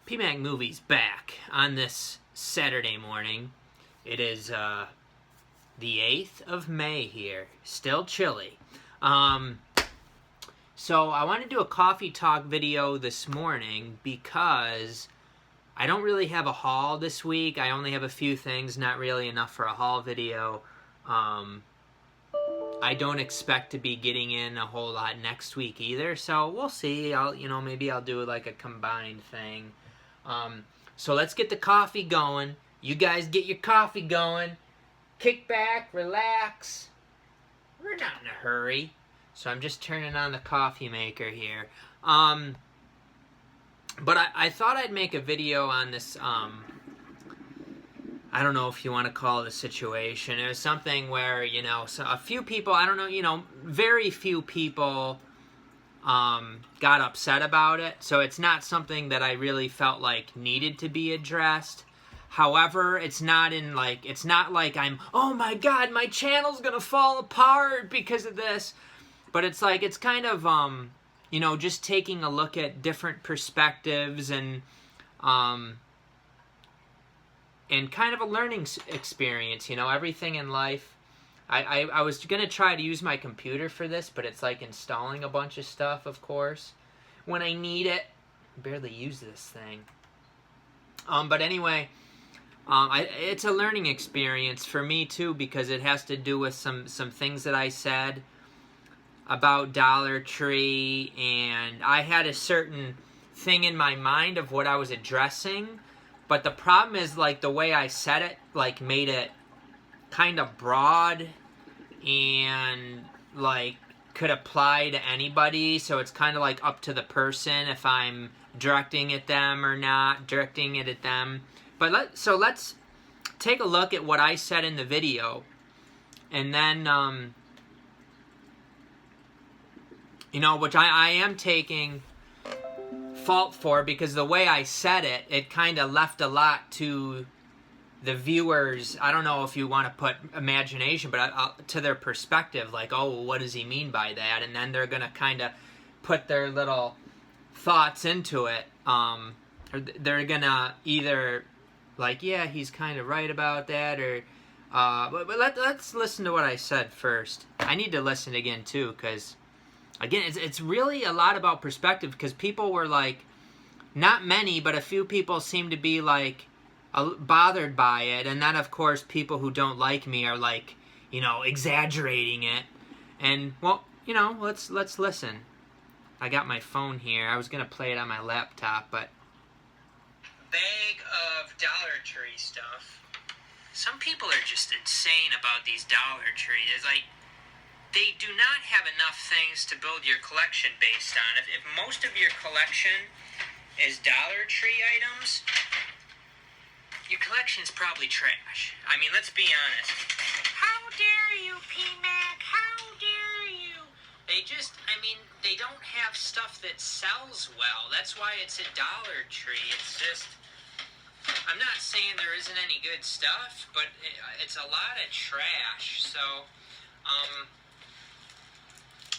PMacMovies back on this Saturday morning. It is the 8th of May here. Still chilly. So I want to do a coffee talk video this morning because I don't really have a haul this week. I only have a few things, not really enough for a haul video. I don't expect to be getting in a whole lot next week either, so we'll see. Maybe I'll do like a combined thing. So let's get the coffee going. You guys get your coffee going. Kick back, relax. We're not in a hurry. So I'm just turning on the coffee maker here. But I thought I'd make a video on this, I don't know if you want to call it a situation. It was something where, so a few people, I don't know, very few people got upset about it. So it's not something that I really felt like needed to be addressed. However, it's not like I'm, oh my God, my channel's going to fall apart because of this. But it's like, it's kind of, just taking a look at different perspectives and kind of a learning experience, everything in life. I was going to try to use my computer for this, but it's like installing a bunch of stuff, of course, when I need it. I barely use this thing. But anyway, it's a learning experience for me too, because it has to do with some things that I said about Dollar Tree, and I had a certain thing in my mind of what I was addressing. But the problem is, like, the way I said it, like, made it kind of broad and, like, could apply to anybody. So it's kind of, like, up to the person if I'm directing at them or not directing it at them. But let's take a look at what I said in the video. And then, which I am taking fault for, because the way I said it, it kind of left a lot to the viewers. I don't know if you want to put imagination, but to their perspective, like, oh, what does he mean by that? And then they're going to kind of put their little thoughts into it. Or they're going to either, like, yeah, he's kind of right about that, or but let's listen to what I said first. I need to listen again too, because again, it's really a lot about perspective, because people were like, not many, but a few people seem to be like bothered by it. And then, of course, people who don't like me are like, exaggerating it. And, well, let's listen. I got my phone here. I was going to play it on my laptop, but bag of Dollar Tree stuff. Some people are just insane about these Dollar Tree. It's like, they do not have enough things to build your collection based on. If most of your collection is Dollar Tree items, your collection's probably trash. I mean, let's be honest. How dare you, PMac? How dare you? They don't have stuff that sells well. That's why it's a Dollar Tree. It's just, I'm not saying there isn't any good stuff, but it's a lot of trash. So,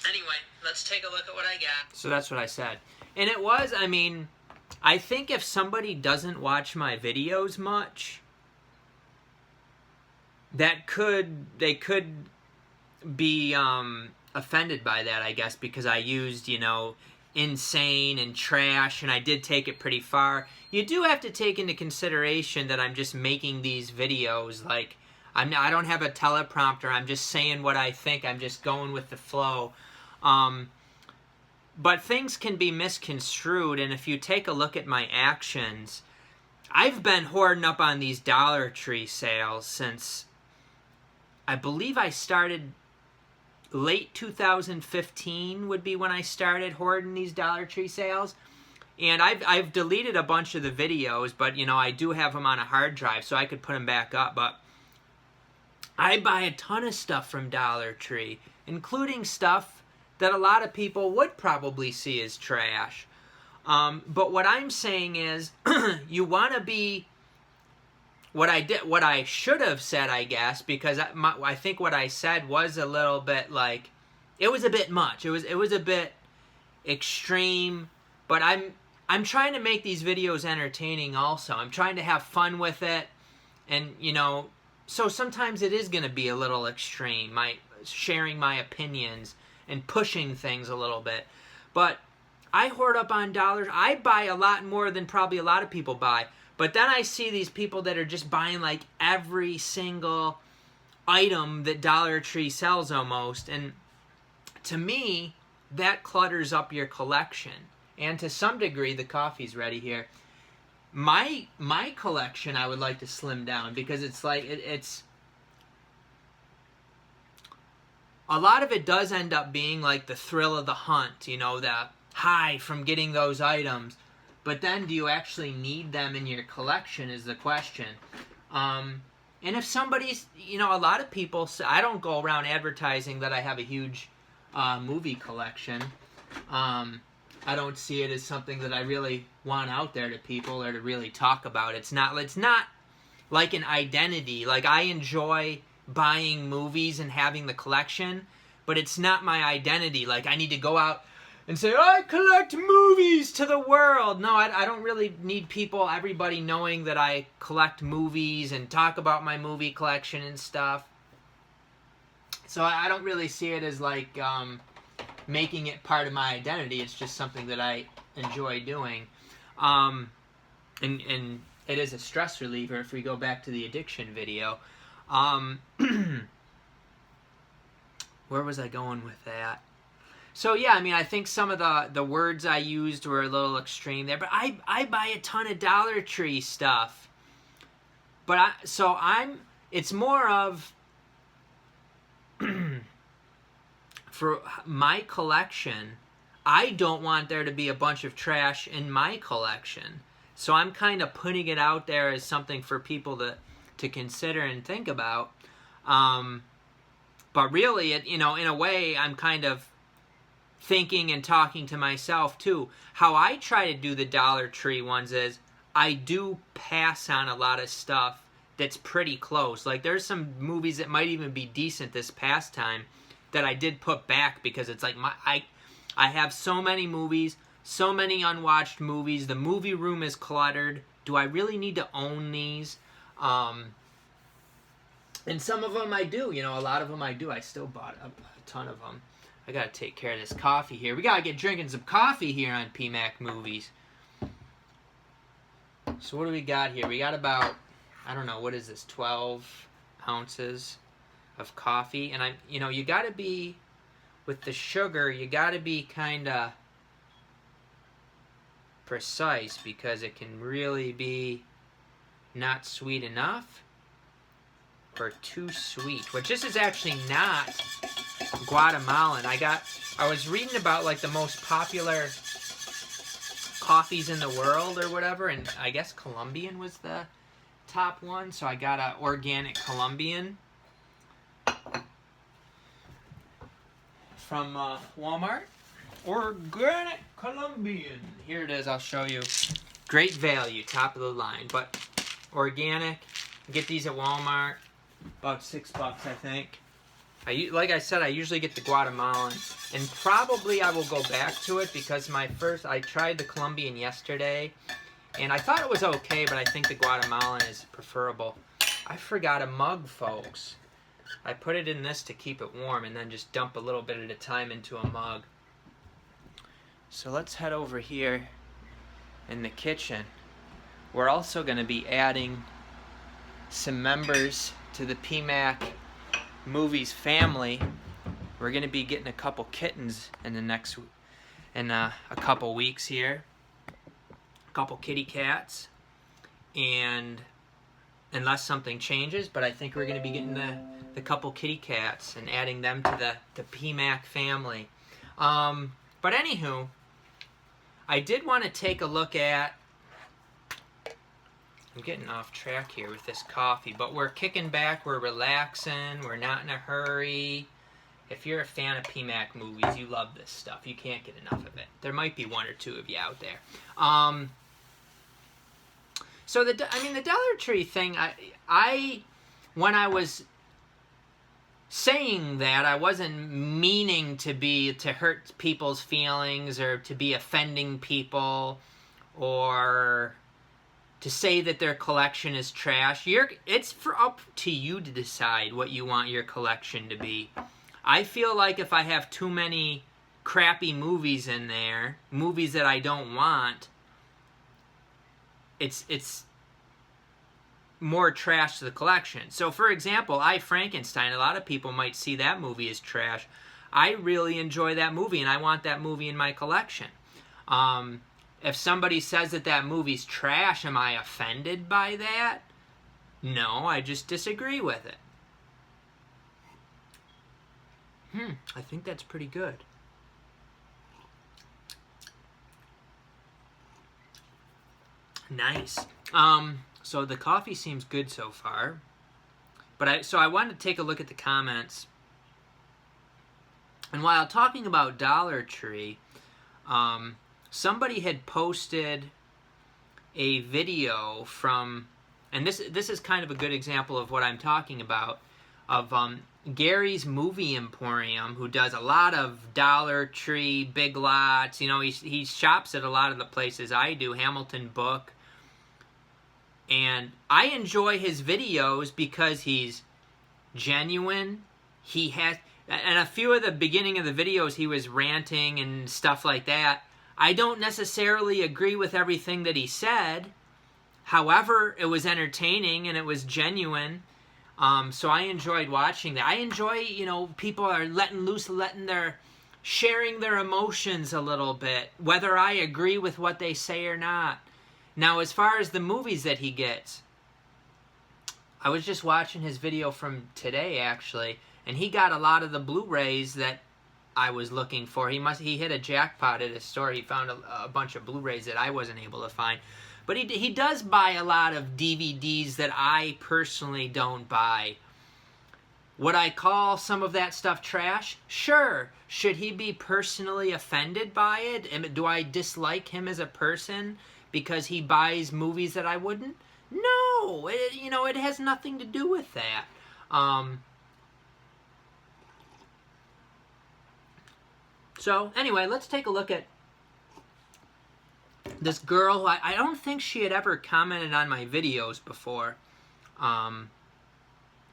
anyway, let's take a look at what I got. So that's what I said. And it was, I think if somebody doesn't watch my videos much, they could be offended by that, I guess, because I used, insane and trash, and I did take it pretty far. You do have to take into consideration that I'm just making these videos, like, I don't have a teleprompter. I'm just saying what I think. I'm just going with the flow. But things can be misconstrued, and if you take a look at my actions, I've been hoarding up on these Dollar Tree sales since, I believe I started late 2015 would be when I started hoarding these Dollar Tree sales. And I've deleted a bunch of the videos, but, I do have them on a hard drive, so I could put them back up. But I buy a ton of stuff from Dollar Tree, including stuff that a lot of people would probably see as trash. But what I'm saying is, you want to be, what I should have said, I guess, because I think what I said was a little bit like, it was a bit much. It was a bit extreme, but I'm trying to make these videos entertaining also. I'm trying to have fun with it. And, you know, so sometimes it is going to be a little extreme, sharing my opinions and pushing things a little bit. But I hoard up on dollars. I buy a lot more than probably a lot of people buy. But then I see these people that are just buying like every single item that Dollar Tree sells almost. And to me, that clutters up your collection. And to some degree, the coffee's ready here. My collection, I would like to slim down because it's like it's a lot of it does end up being like the thrill of the hunt, you know, the high from getting those items. But then, do you actually need them in your collection is the question. And if somebody's, you know, a lot of people, I don't go around advertising that I have a huge movie collection. I don't see it as something that I really want out there to people or to really talk about. It's not like an identity. Like, I enjoy buying movies and having the collection, but it's not my identity. Like, I need to go out and say, I collect movies to the world. No, I don't really need everybody knowing that I collect movies and talk about my movie collection and stuff. So I don't really see it as like making it part of my identity. It's just something that I enjoy doing. And it is a stress reliever if we go back to the addiction video. Where was I going with that? So yeah, I mean, I think some of the words I used were a little extreme there, but I buy a ton of Dollar Tree stuff. But it's more of for my collection, I don't want there to be a bunch of trash in my collection. So I'm kind of putting it out there as something for people to consider and think about. But really, in a way, I'm kind of thinking and talking to myself too. How I try to do the Dollar Tree ones is I do pass on a lot of stuff that's pretty close. Like, there's some movies that might even be decent this past time that I did put back because it's like I have so many movies, so many unwatched movies. The movie room is cluttered. Do I really need to own these? And some of them I do. You know, a lot of them I do. I still bought a ton of them. I gotta take care of this coffee here. We gotta get drinking some coffee here on PMacMovies. So what do we got here? We got about, I don't know, what is this, 12 ounces of coffee. And you gotta be, with the sugar, you gotta be kinda precise because it can really be not sweet enough or too sweet, which this is actually not Guatemalan. I was reading about like the most popular coffees in the world or whatever, and I guess Colombian was the top one, so I got a organic Colombian from Walmart. Organic Colombian. Here it is, I'll show you. Great value, top of the line, but organic. Get these at Walmart, about $6, I think. Like I said, I usually get the Guatemalan, and probably I will go back to it because I tried the Colombian yesterday, and I thought it was okay, but I think the Guatemalan is preferable. I forgot a mug, folks. I put it in this to keep it warm, and then just dump a little bit at a time into a mug. So let's head over here in the kitchen. We're also going to be adding some members to the PMacMovies family. We're going to be getting a couple kittens in a couple weeks here. A couple kitty cats. And unless something changes, but I think we're going to be getting the couple kitty cats and adding them to the PMac family. But anywho, I did want to take a look at, I'm getting off track here with this coffee, but we're kicking back, we're relaxing, we're not in a hurry. If you're a fan of PMacMovies, you love this stuff. You can't get enough of it. There might be one or two of you out there. So the Dollar Tree thing, when I was saying that, I wasn't meaning to hurt people's feelings or to be offending people or to say that their collection is trash. It's up to you to decide what you want your collection to be. I feel like if I have too many crappy movies in there, movies that I don't want, it's more trash to the collection. So, for example, Frankenstein, a lot of people might see that movie as trash. I really enjoy that movie, and I want that movie in my collection. If somebody says that that movie's trash, am I offended by that? No, I just disagree with it. I think that's pretty good. Nice. So the coffee seems good so far. But I wanted to take a look at the comments. And while talking about Dollar Tree, somebody had posted a video from, and this is kind of a good example of what I'm talking about, of Gary's Movie Emporium, who does a lot of Dollar Tree, Big Lots. You know, he shops at a lot of the places I do, Hamilton Book. And I enjoy his videos because he's genuine. He has, and a few of the beginning of the videos he was ranting and stuff like that. I don't necessarily agree with everything that he said. However, it was entertaining and it was genuine. So I enjoyed watching that. I enjoy, you know, people are letting loose, sharing their emotions a little bit, whether I agree with what they say or not. Now, as far as the movies that he gets, I was just watching his video from today, actually, and he got a lot of the Blu-rays that I was looking for. He hit a jackpot at his store. He found a bunch of Blu-rays that I wasn't able to find. But he does buy a lot of DVDs that I personally don't buy. Would I call some of that stuff trash? Sure. Should he be personally offended by it? Do I dislike him as a person because he buys movies that I wouldn't? No. It has nothing to do with that. So, anyway, let's take a look at this girl. I don't think she had ever commented on my videos before.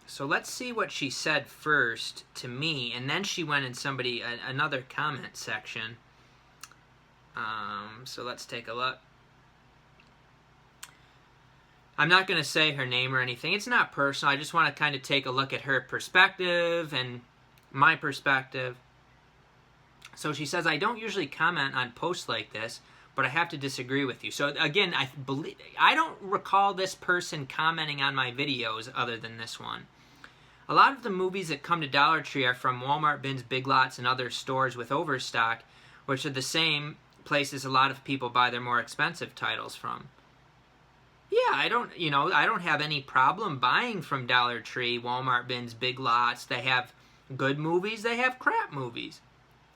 So let's see what she said first to me, and then she went in another comment section. So let's take a look. I'm not going to say her name or anything. It's not personal. I just want to kind of take a look at her perspective and my perspective. So she says, I don't usually comment on posts like this, but I have to disagree with you. So again, I don't recall this person commenting on my videos other than this one. A lot of the movies that come to Dollar Tree are from Walmart bins, Big Lots, and other stores with overstock, which are the same places a lot of people buy their more expensive titles from. Yeah, I don't have any problem buying from Dollar Tree, Walmart bins, Big Lots. They have good movies, they have crap movies.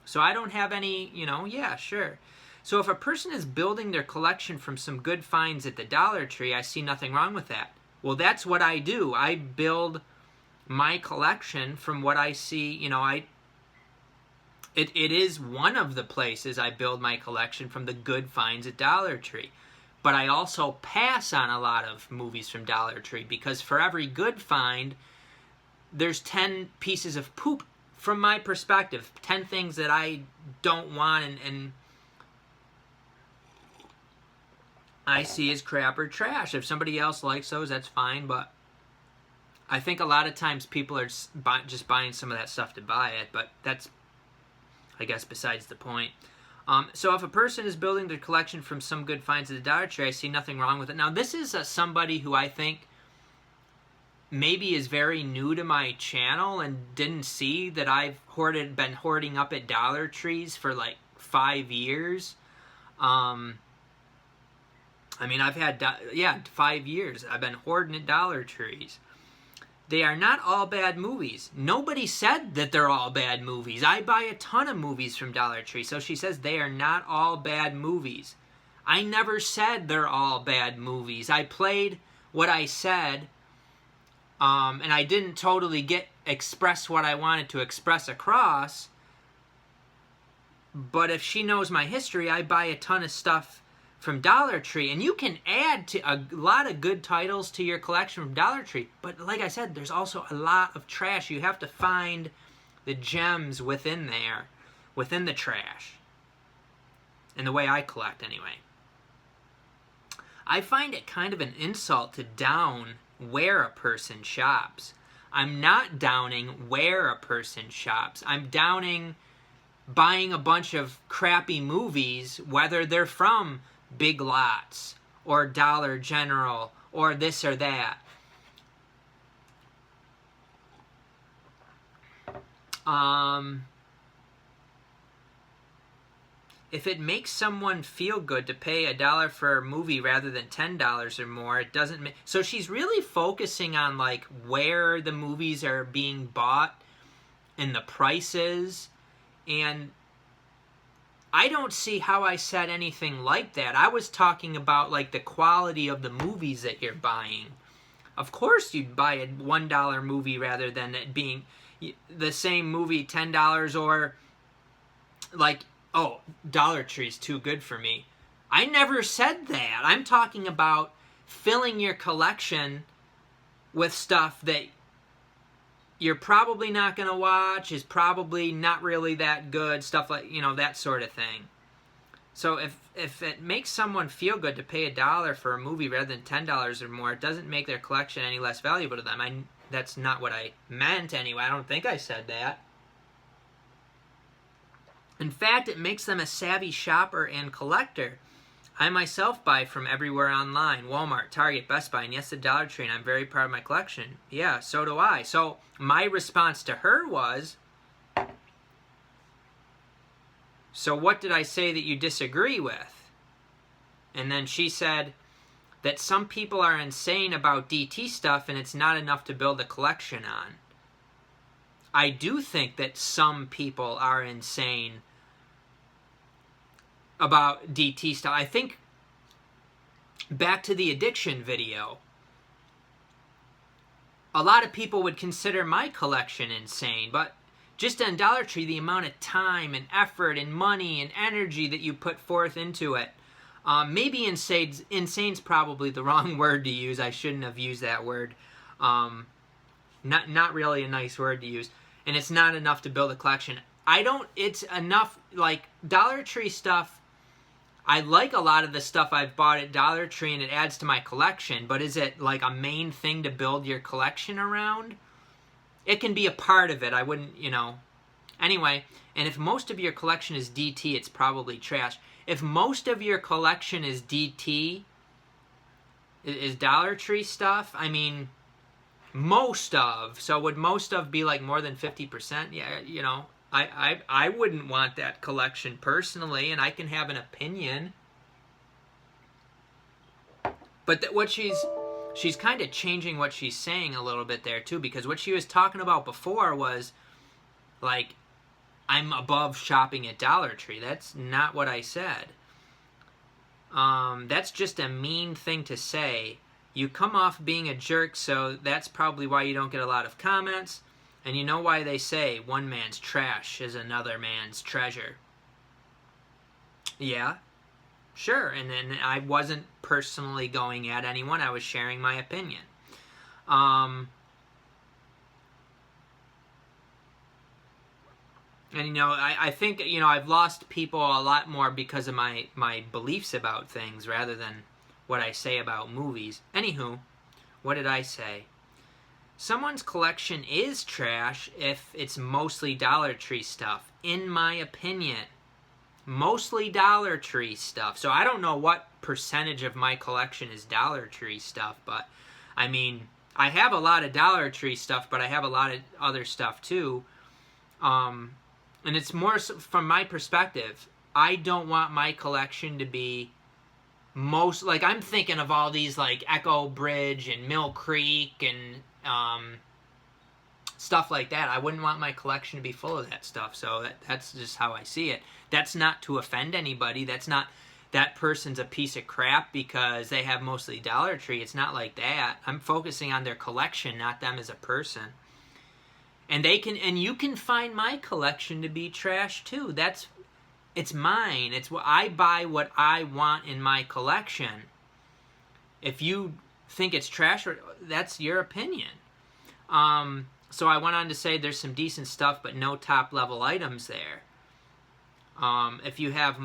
So I don't have any, yeah, sure. So if a person is building their collection from some good finds at the Dollar Tree, I see nothing wrong with that. Well, that's what I do. I build my collection from what I see, it is one of the places I build my collection, from the good finds at Dollar Tree. But I also pass on a lot of movies from Dollar Tree, because for every good find, there's 10 pieces of poop from my perspective. 10 things that I don't want and I see as crap or trash. If somebody else likes those, that's fine, but I think a lot of times people are just buying some of that stuff to buy it, but that's, I guess, besides the point. So if a person is building their collection from some good finds at the Dollar Tree, I see nothing wrong with it. Now, this is somebody who I think maybe is very new to my channel and didn't see that I've been hoarding up at Dollar Trees for like 5 years. I've had 5 years. I've been hoarding at Dollar Trees. They are not all bad movies. Nobody said that they're all bad movies. I buy a ton of movies from Dollar Tree. So she says they are not all bad movies. I never said they're all bad movies. I played what I said, and I didn't totally express what I wanted to express across. But if she knows my history, I buy a ton of stuff from Dollar Tree, and you can add to a lot of good titles to your collection from Dollar Tree, but like I said, there's also a lot of trash. You have to find the gems within there, within the trash. In the way I collect, anyway. I find it kind of an insult to down where a person shops. I'm not downing where a person shops. I'm downing buying a bunch of crappy movies, whether they're from Big Lots or Dollar General or this or that. If it makes someone feel good to pay $1 for a movie rather than $10 or more, it doesn't make... So she's really focusing on like where the movies are being bought and the prices, and I don't see how I said anything like that. I was talking about like the quality of the movies that you're buying. Of course you'd buy a $1 movie rather than it being the same movie $10, or like, oh, Dollar Tree's too good for me. I never said that. I'm talking about filling your collection with stuff that you're probably not going to watch, is probably not really that good, stuff like, you know, that sort of thing. So if it makes someone feel good to pay $1 for a movie rather than $10 or more, it doesn't make their collection any less valuable to them. That's not what I meant anyway. I don't think I said that. In fact, it makes them a savvy shopper and collector. I myself buy from everywhere online, Walmart, Target, Best Buy, and yes, the Dollar Tree, and I'm very proud of my collection. Yeah, so do I. So my response to her was, so what did I say that you disagree with? And then she said that some people are insane about DT stuff and it's not enough to build a collection on. I do think that some people are insane about DT stuff. I think back to the addiction video, a lot of people would consider my collection insane, but just on Dollar Tree, the amount of time and effort and money and energy that you put forth into it, maybe insane's probably the wrong word to use. I shouldn't have used that word. Not really a nice word to use. And it's not enough to build a collection. It's enough, like, Dollar Tree stuff, I like a lot of the stuff I've bought at Dollar Tree and it adds to my collection, but is it like a main thing to build your collection around? It can be a part of it. I wouldn't, you know. Anyway, and if most of your collection is DT, it's probably trash. If most of your collection is DT, is Dollar Tree stuff, I mean, most of. So would most of be like more than 50%? Yeah, you know. I wouldn't want that collection personally, and I can have an opinion. But what she's kind of changing what she's saying a little bit there too, because what she was talking about before was like, I'm above shopping at Dollar Tree. That's not what I said. That's just a mean thing to say. You come off being a jerk, so that's probably why you don't get a lot of comments. And you know why they say one man's trash is another man's treasure. Yeah, sure. And then I wasn't personally going at anyone. I was sharing my opinion. And, you know, I think, you know, I've lost people a lot more because of my beliefs about things rather than what I say about movies. Anywho, what did I say? Someone's collection is trash if it's mostly Dollar Tree stuff, in my opinion. Mostly Dollar Tree stuff. So I don't know what percentage of my collection is Dollar Tree stuff, but I mean, I have a lot of Dollar Tree stuff, but I have a lot of other stuff too. And it's more from my perspective. I don't want my collection to be most, like, I'm thinking of all these like Echo Bridge and Mill Creek and stuff like that. I wouldn't want my collection to be full of that stuff. So that's just how I see it. That's not to offend anybody. That's not that person's a piece of crap because they have mostly Dollar Tree. It's not like that. I'm focusing on their collection, not them as a person. And you can find my collection to be trash too. it's mine. It's what I buy, what I want in my collection. If you think it's trash, that's your opinion. So I went on to say there's some decent stuff, but no top level items there. If you have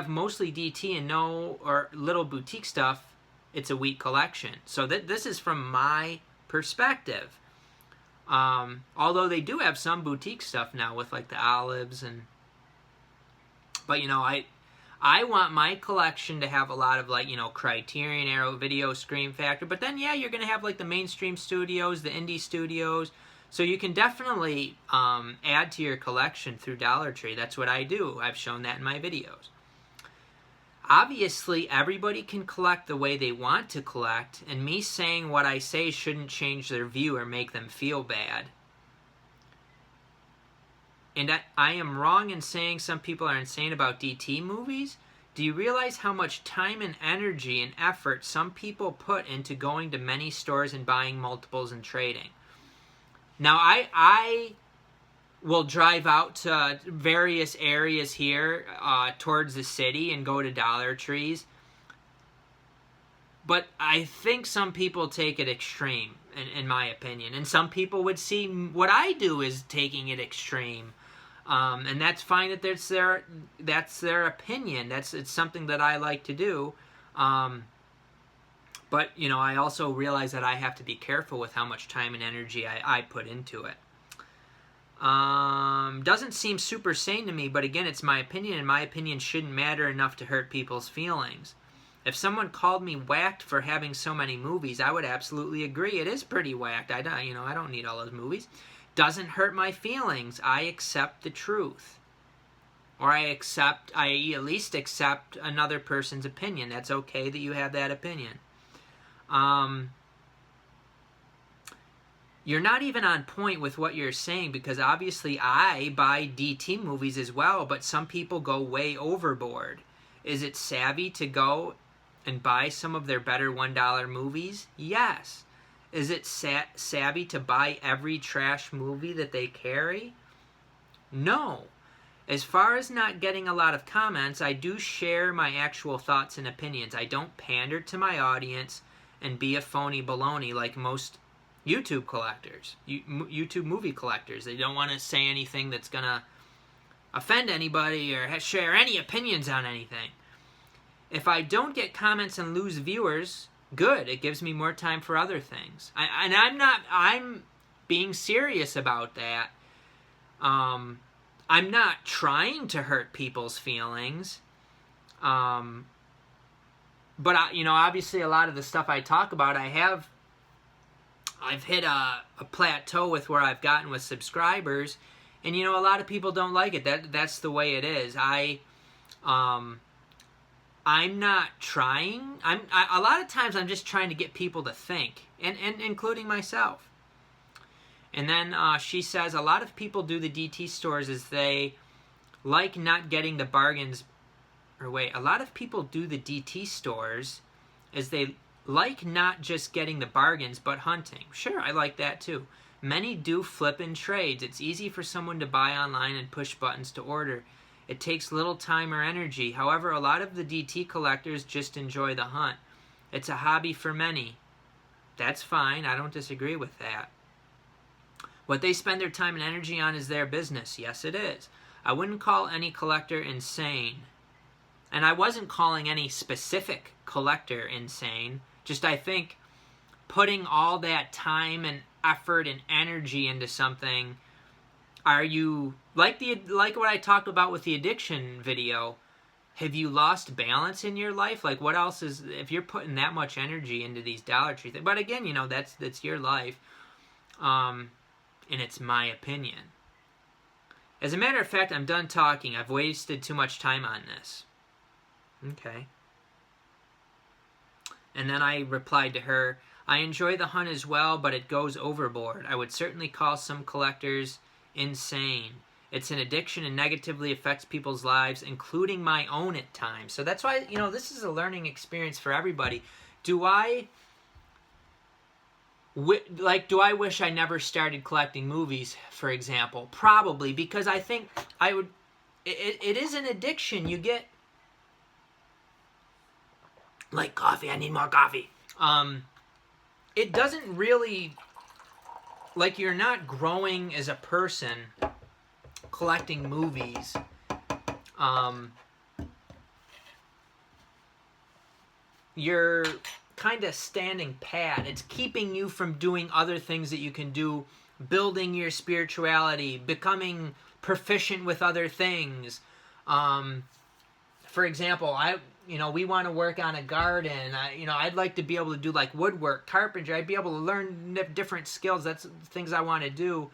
mostly DT and no or little boutique stuff, it's a weak collection. So this is from my perspective. Although they do have some boutique stuff now with like the olives but you know, I want my collection to have a lot of like, you know, Criterion, Arrow Video, Scream Factor, but then yeah, you're gonna have like the mainstream studios, the indie studios, so you can definitely add to your collection through Dollar Tree. That's what I do. I've shown that in my videos. Obviously, everybody can collect the way they want to collect, and me saying what I say shouldn't change their view or make them feel bad. And I am wrong in saying some people are insane about DT movies. Do you realize how much time and energy and effort some people put into going to many stores and buying multiples and trading? Now, I will drive out to various areas here towards the city and go to Dollar Trees. But I think some people take it extreme, in my opinion. And some people would see what I do as taking it extreme. And that's fine. That's their opinion. It's something that I like to do. But, you know, I also realize that I have to be careful with how much time and energy I put into it. Doesn't seem super sane to me, but again, it's my opinion, and my opinion shouldn't matter enough to hurt people's feelings. If someone called me whacked for having so many movies, I would absolutely agree. It is pretty whacked. I don't need all those movies. Doesn't hurt my feelings. I accept the truth. Or I at least accept another person's opinion. That's okay that you have that opinion. You're not even on point with what you're saying, because obviously I buy DT movies as well, but some people go way overboard. Is it savvy to go and buy some of their better $1 movies? Yes. Is it savvy to buy every trash movie that they carry? No. As far as not getting a lot of comments, I do share my actual thoughts and opinions. I don't pander to my audience and be a phony baloney like most YouTube collectors, YouTube movie collectors. They don't want to say anything that's going to offend anybody or share any opinions on anything. If I don't get comments and lose viewers, good. It gives me more time for other things. I'm being serious about that. I'm not trying to hurt people's feelings. But, you know, obviously a lot of the stuff I talk about, I've hit a plateau with where I've gotten with subscribers, and you know, a lot of people don't like it. That's the way it is. I'm not trying. A lot of times I'm just trying to get people to think, and including myself. And then she says a lot of people do the DT stores as they like not getting the bargains. Or wait, a lot of people do the DT stores as they like not just getting the bargains, but hunting. Sure, I like that too. Many do flip and trades. It's easy for someone to buy online and push buttons to order. It takes little time or energy. However, a lot of the DT collectors just enjoy the hunt. It's a hobby for many. That's fine. I don't disagree with that. What they spend their time and energy on is their business. Yes, it is. I wouldn't call any collector insane. And I wasn't calling any specific collector insane. Just I think putting all that time and effort and energy into something, are you like what I talked about with the addiction video? Have you lost balance in your life? Like, what else is, if you're putting that much energy into these Dollar Tree things? But again, you know, that's your life, and it's my opinion. As a matter of fact, I'm done talking. I've wasted too much time on this. Okay. And then I replied to her, I enjoy the hunt as well, but it goes overboard. I would certainly call some collectors insane. It's an addiction and negatively affects people's lives, including my own at times. So that's why, you know, this is a learning experience for everybody. Do I wish I never started collecting movies, for example? Probably, because I think I would it is an addiction. You get like coffee. I need more coffee. It doesn't really, like, you're not growing as a person collecting movies. You're kind of standing pat. It's keeping you from doing other things that you can do, building your spirituality, becoming proficient with other things. For example, we want to work on a garden. I'd like to be able to do like woodwork, carpentry. I'd be able to learn different skills. That's things I want to do.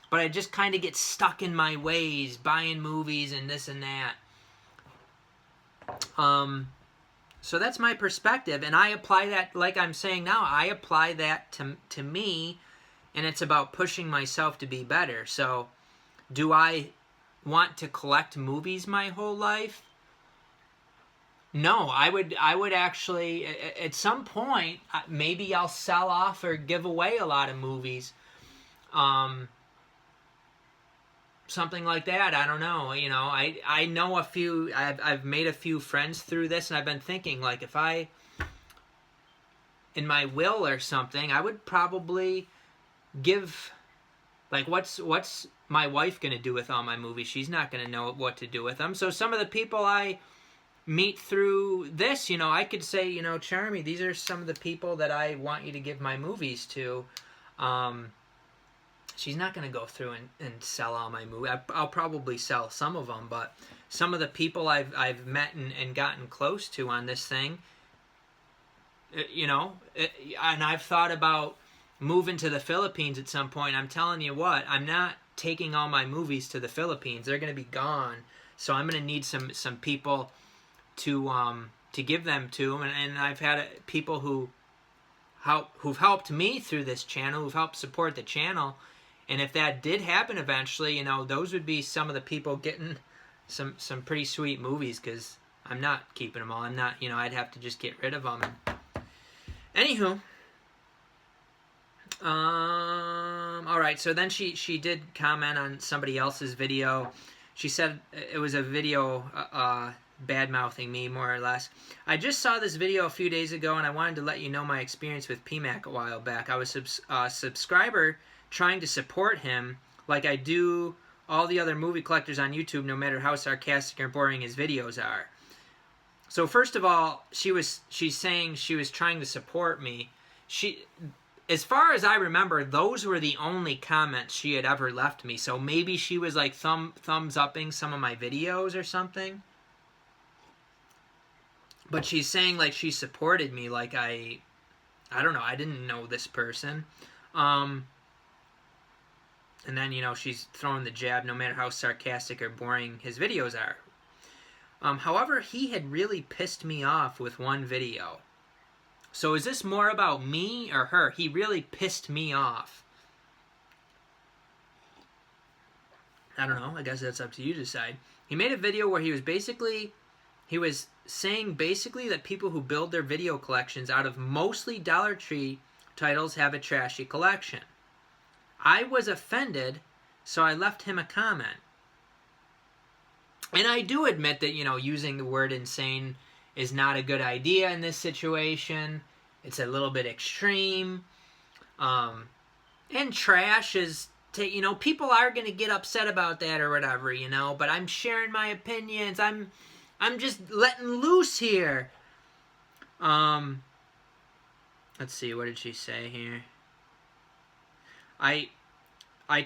But I just kind of get stuck in my ways, buying movies and this and that. So that's my perspective, and I apply that, like I'm saying now, I apply that to me, and it's about pushing myself to be better. So, do I want to collect movies my whole life? No, I would actually, at some point, maybe I'll sell off or give away a lot of movies. Something like that. I don't know. I know a few. I've made a few friends through this, and I've been thinking, like, if I, in my will or something, I would probably give, like, what's my wife gonna do with all my movies? She's not gonna know what to do with them. So some of the people I meet through this, I could say, Charmy, these are some of the people that I want you to give my movies to. She's not going to go through and sell all my movies. I'll probably sell some of them, but some of the people I've met and gotten close to on this thing, and I've thought about moving to the Philippines at some point. I'm telling you what, I'm not taking all my movies to the Philippines. They're going to be gone, so I'm going to need some people to give them to, and I've had people who've helped me through this channel, who've helped support the channel. And if that did happen eventually, those would be some of the people getting some pretty sweet movies, because I'm not keeping them all. I'm not, I'd have to just get rid of them. Anywho, all right. So then she did comment on somebody else's video. She said it was a video bad-mouthing me, more or less. I just saw this video a few days ago, and I wanted to let you know my experience with PMac a while back. I was a subscriber trying to support him like I do all the other movie collectors on YouTube, no matter how sarcastic or boring his videos are. So first of all, she's saying she was trying to support me. As far as I remember, those were the only comments she had ever left me. So maybe she was like thumbs upping some of my videos or something. But she's saying like she supported me, like I don't know, I didn't know this person. And then, she's throwing the jab, no matter how sarcastic or boring his videos are. However, he had really pissed me off with one video. So is this more about me or her? He really pissed me off. I don't know. I guess that's up to you to decide. He made a video where he was saying basically that people who build their video collections out of mostly Dollar Tree titles have a trashy collection. I was offended, so I left him a comment. And I do admit that, using the word insane is not a good idea in this situation. It's a little bit extreme. And trash is, people are going to get upset about that or whatever, but I'm sharing my opinions. I'm just letting loose here. Let's see, what did she say here? I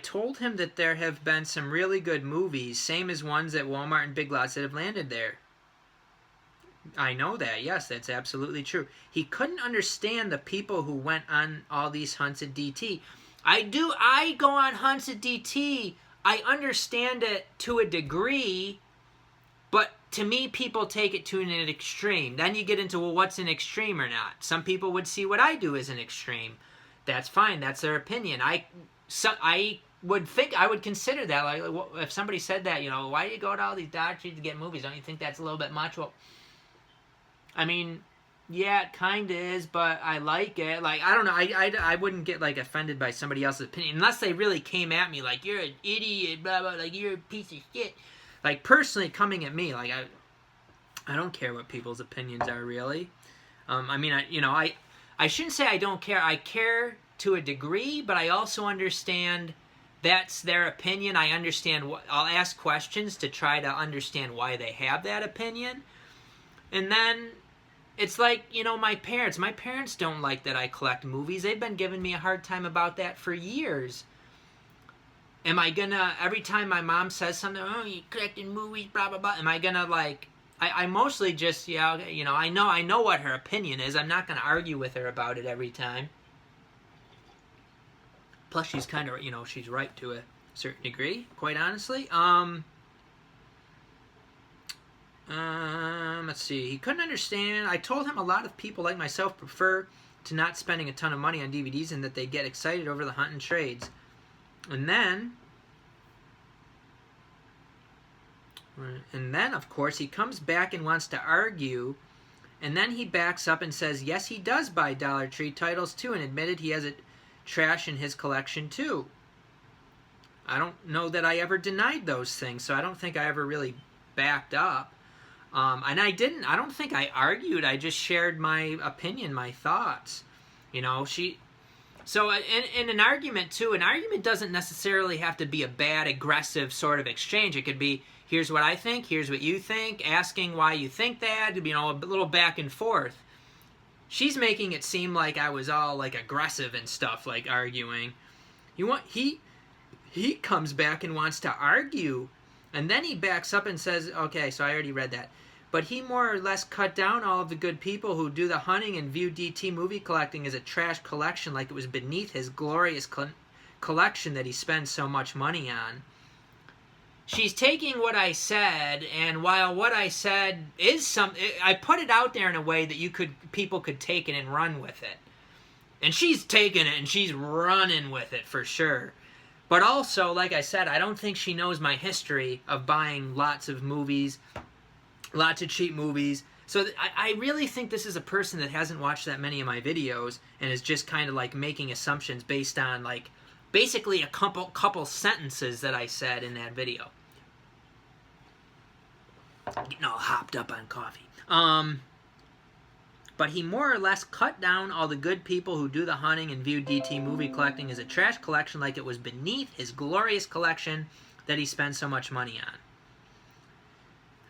told him that there have been some really good movies, same as ones at Walmart and Big Lots that have landed there. I know that, yes, that's absolutely true. He couldn't understand the people who went on all these hunts at DT. I go on hunts at DT. I understand it to a degree, but to me, people take it to an extreme. Then you get into, well, what's an extreme or not? Some people would see what I do as an extreme. That's fine. That's their opinion. I would consider that. Like, if somebody said that, why do you go to all these doctors to get movies? Don't you think that's a little bit much? Well, I mean, yeah, it kind of is, but I like it. Like, I don't know. I wouldn't get, like, offended by somebody else's opinion unless they really came at me like, you're an idiot, blah, blah, like, you're a piece of shit. like, personally coming at me, like, I don't care what people's opinions are, really. I mean, I shouldn't say I don't care. I care to a degree, but I also understand that's their opinion. I understand I'll ask questions to try to understand why they have that opinion. And then it's like, my parents don't like that I collect movies. They've been giving me a hard time about that for years. Am I gonna, every time my mom says something, oh, you collecting movies, blah, blah, blah, am I gonna, like, I mostly just, I know what her opinion is. I'm not gonna argue with her about it every time. Plus, she's kind of, she's right to a certain degree, quite honestly. Let's see. He couldn't understand. I told him a lot of people like myself prefer to not spending a ton of money on DVDs and that they get excited over the hunt and trades. And then, of course, he comes back and wants to argue. And then he backs up and says, yes, he does buy Dollar Tree titles too, and admitted he has trash in his collection too. I don't know that I ever denied those things, so I don't think I ever really backed up. And I don't think I argued. I just shared my opinion, my thoughts. So in an argument too, an argument doesn't necessarily have to be a bad, aggressive sort of exchange. It could be, here's what I think, here's what you think, asking why you think that, a little back and forth. She's making it seem like I was all, like, aggressive and stuff, like, arguing. He comes back and wants to argue, and then he backs up and says, okay, so I already read that. But he more or less cut down all of the good people who do the hunting and view DT movie collecting as a trash collection like it was beneath his glorious collection that he spends so much money on. She's taking what I said, and while what I said is I put it out there in a way that people could take it and run with it. And she's taking it and she's running with it for sure. But also, like I said, I don't think she knows my history of buying lots of movies, lots of cheap movies. So I really think this is a person that hasn't watched that many of my videos and is just kind of like making assumptions based on, like, basically a couple sentences that I said in that video. Getting all hopped up on coffee. But he more or less cut down all the good people who do the hunting and view DT movie collecting as a trash collection like it was beneath his glorious collection that he spends so much money on.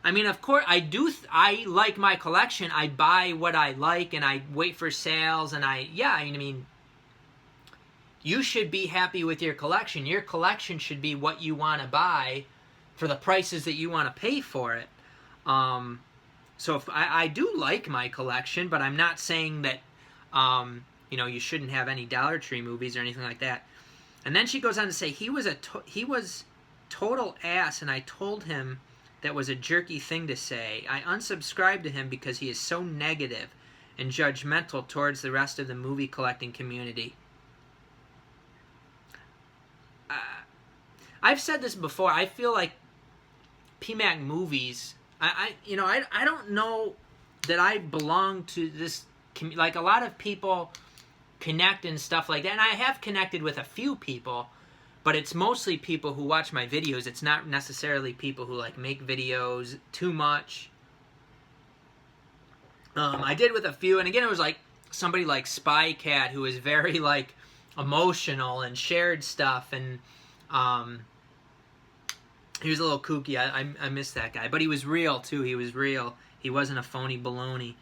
I mean, of course, I like my collection. I buy what I like and I wait for sales and I mean, you should be happy with your collection. Your collection should be what you want to buy for the prices that you want to pay for it. So if I do like my collection, but I'm not saying that, you shouldn't have any Dollar Tree movies or anything like that. And then she goes on to say, he was total ass, and I told him that was a jerky thing to say. I unsubscribed to him because he is so negative and judgmental towards the rest of the movie collecting community. I've said this before. I feel like PMacMovies, I don't know that I belong to this, like, a lot of people connect and stuff like that, and I have connected with a few people, but it's mostly people who watch my videos. It's not necessarily people who, like, make videos too much. I did with a few, and again, it was like somebody like Spy Cat who is very, like, emotional and shared stuff, and he was a little kooky. I miss that guy. But he was real, too. He was real. He wasn't a phony baloney.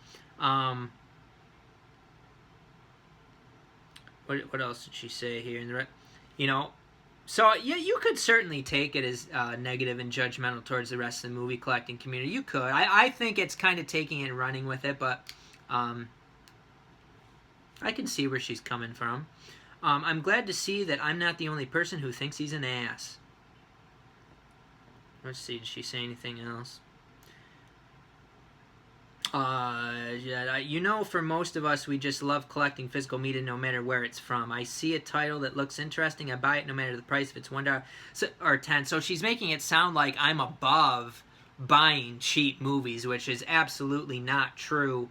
What else did she say here? So, yeah, you could certainly take it as negative and judgmental towards the rest of the movie collecting community. You could. I think it's kind of taking it and running with it, but I can see where she's coming from. I'm glad to see that I'm not the only person who thinks he's an ass. Let's see, did she say anything else? For most of us, we just love collecting physical media no matter where it's from. I see a title that looks interesting, I buy it no matter the price, if it's $1 or $10. So she's making it sound like I'm above buying cheap movies, which is absolutely not true.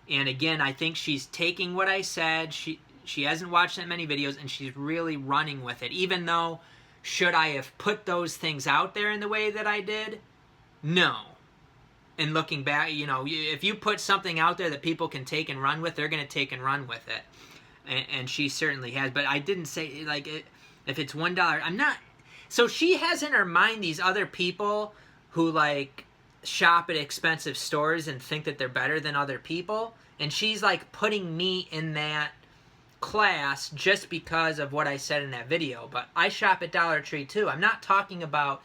And again, I think she's taking what I said. She hasn't watched that many videos, and she's really running with it. Even though, should I have put those things out there in the way that I did? No. And looking back, you know, if you put something out there that people can take and run with, they're going to take and run with it. And she certainly has. But I didn't say, like, if it's $1, I'm not... So she has in her mind these other people who, like, shop at expensive stores and think that they're better than other people. And she's, like, putting me in that class just because of what I said in that video. But I shop at Dollar Tree, too. I'm not talking about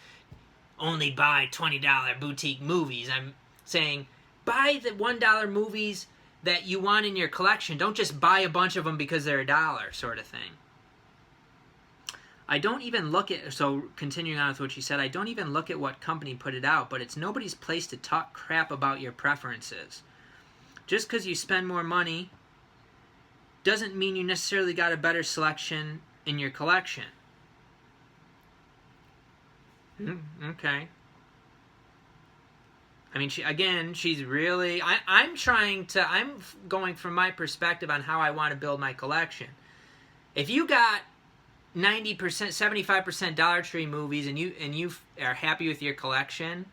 only buy $20 boutique movies. I'm saying buy the $1 movies that you want in your collection. Don't just buy a bunch of them because they're $1 sort of thing. I don't even look at, so continuing on with what she said, I don't even look at what company put it out, but it's nobody's place to talk crap about your preferences. Just because you spend more money doesn't mean you necessarily got a better selection in your collection. Okay. I mean, she's really... I'm going from my perspective on how I want to build my collection. If you got 90%, 75% Dollar Tree movies and you are happy with your collection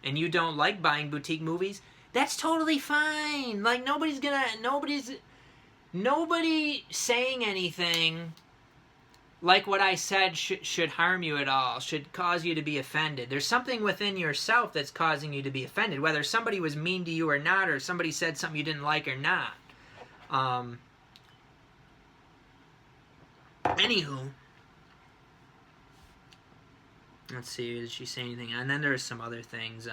and you don't like buying boutique movies, that's totally fine. Like, nobody saying anything like what I said should harm you at all, should cause you to be offended. There's something within yourself that's causing you to be offended, whether somebody was mean to you or not, or somebody said something you didn't like or not. Anywho, let's see, did she say anything? And then there's some other things,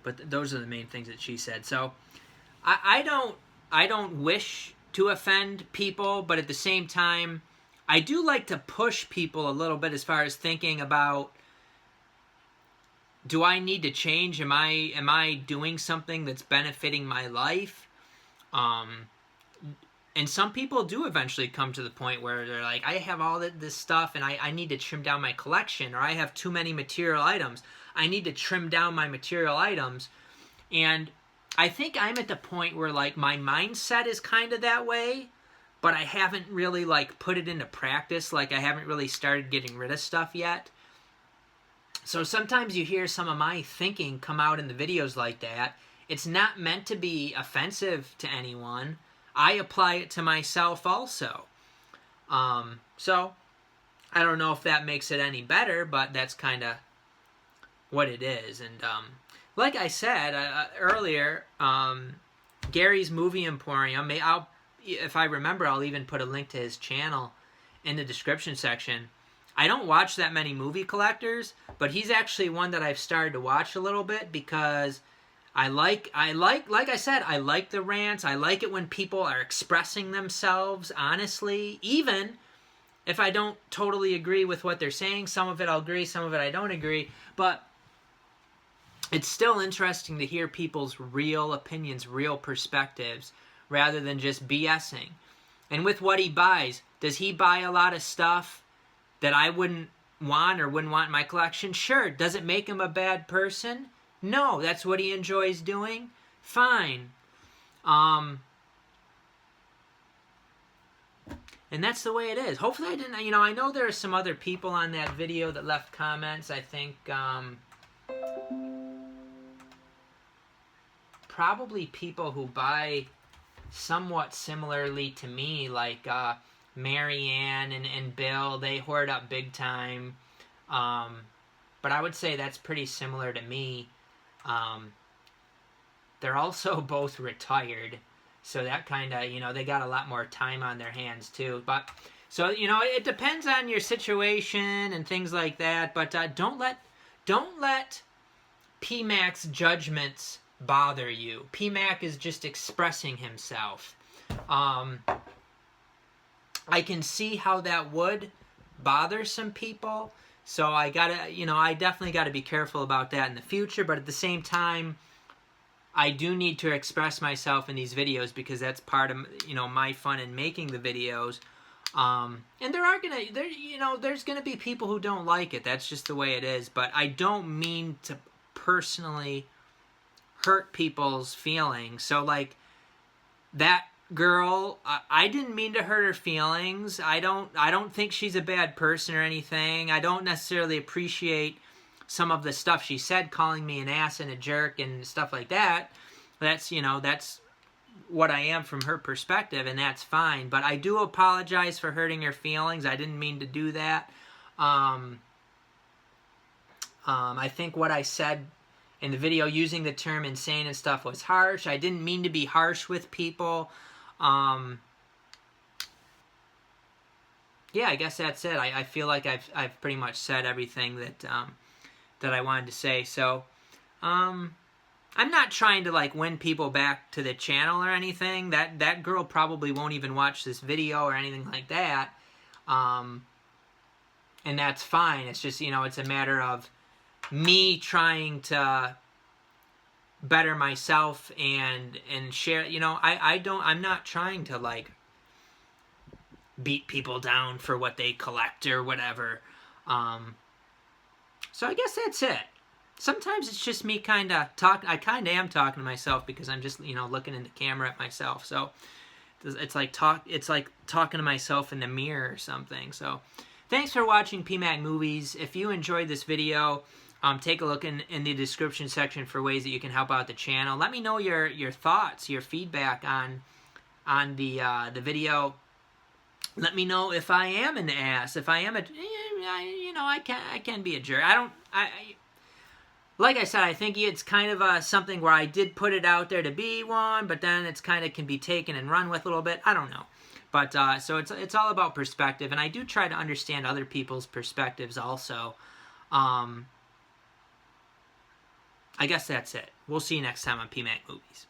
but those are the main things that she said. So I don't wish to offend people, but at the same time, I do like to push people a little bit as far as thinking about, do I need to change? Am I doing something that's benefiting my life? And some people do eventually come to the point where they're like, I have all this stuff and I need to trim down my collection, or I have too many material items. I need to trim down my material items. And I think I'm at the point where, like, my mindset is kind of that way, but I haven't really, like, put it into practice. Like, I haven't really started getting rid of stuff yet. So sometimes you hear some of my thinking come out in the videos like that. It's not meant to be offensive to anyone. I apply it to myself also. So I don't know if that makes it any better, but that's kind of what it is. And like I said earlier, Gary's Movie Emporium, if I remember, I'll even put a link to his channel in the description section. I don't watch that many movie collectors, but he's actually one that I've started to watch a little bit because like I said, I like the rants. I like it when people are expressing themselves honestly, even if I don't totally agree with what they're saying. Some of it I'll agree, some of it I don't agree, but it's still interesting to hear people's real opinions, real perspectives, rather than just BSing. And with what he buys, does he buy a lot of stuff that I wouldn't want or wouldn't want in my collection? Sure. Does it make him a bad person? No. That's what he enjoys doing? Fine. And that's the way it is. Hopefully I didn't, I know there are some other people on that video that left comments. I think, probably people who buy somewhat similarly to me, like Marianne and Bill. They hoard up big time. But I would say that's pretty similar to me. They're also both retired, so that kind of, they got a lot more time on their hands too. But so, it depends on your situation and things like that. But don't let PMac's judgments bother you. PMac is just expressing himself. I can see how that would bother some people, so I definitely gotta be careful about that in the future, but at the same time, I do need to express myself in these videos because that's part of, my fun in making the videos. And there's gonna be people who don't like it. That's just the way it is, but I don't mean to personally hurt people's feelings. So, like, that girl, I didn't mean to hurt her feelings. I don't think she's a bad person or anything. I don't necessarily appreciate some of the stuff she said, calling me an ass and a jerk and stuff like that, that's, you know, that's what I am from her perspective, and that's fine. But I do apologize for hurting her feelings. I didn't mean to do that. I think what I said in the video, using the term insane and stuff, was harsh. I didn't mean to be harsh with people. Yeah, I guess that's it. I feel like I've pretty much said everything that that I wanted to say. So, I'm not trying to like win people back to the channel or anything. That girl probably won't even watch this video or anything like that. And that's fine. It's just, you know, it's a matter of me trying to better myself and share, you know, I'm not trying to like beat people down for what they collect or whatever. So I guess that's it. Sometimes it's just me kind of talking. I kind of am talking to myself because I'm just, you know, looking in the camera at myself. So it's like talking to myself in the mirror or something. So thanks for watching PMacMovies. If you enjoyed this video, take a look in the description section for ways that you can help out the channel. Let me know your thoughts, your feedback on the video. Let me know if I am an ass. If I am you know, I can be a jerk. Like I said, I think it's kind of something where I did put it out there to be one, but then it's kind of can be taken and run with a little bit. I don't know. But so it's all about perspective, and I do try to understand other people's perspectives also. I guess that's it. We'll see you next time on PMacMovies.